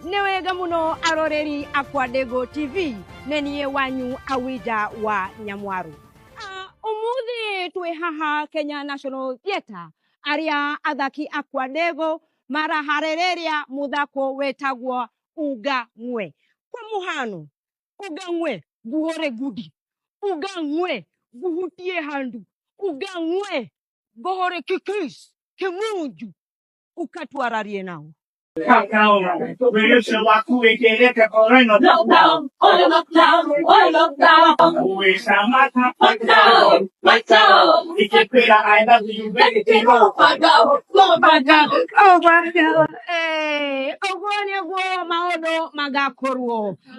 Newega muno aroreri akwadego TV nenie wanyu Awinja wa Nyamwaru. Umuthi twi haha Kenya National Theatre aria athaki akwadego maraharereria muthako wetagwo uga ngwe. Kwa muhano uga ngwe guhore gudi, uga ngwe guhutie handu, uga ngwe gohore kikis kemunju ukatwararie nao. Lockdown,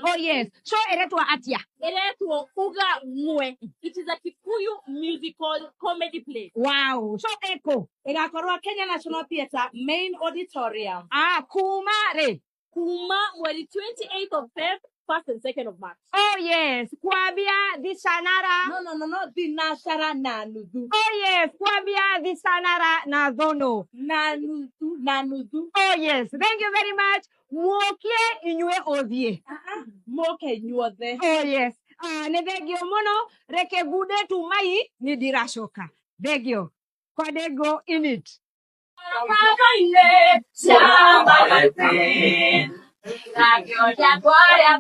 oh yes. So eretwa atia. Eretwa uga ngwe. It is a Gikuyu musical comedy play. Wow. So echo. Erakorwa Kenya National Theatre main auditorium. Kumare. Kuma were the 28th of Feb, 1st and 2nd of March. Oh yes, Kwabia the Sanara. No, the Nashara Nanudu. Oh yes, Kwabia the Sanara Nazono. Nanudu. Oh yes, thank you very much. Moke inwe odie. Moke inwe. Oh yes. Nevegio mono reke gude tu mai ni dirashoka. Vegio. Kwadego in it. kwaria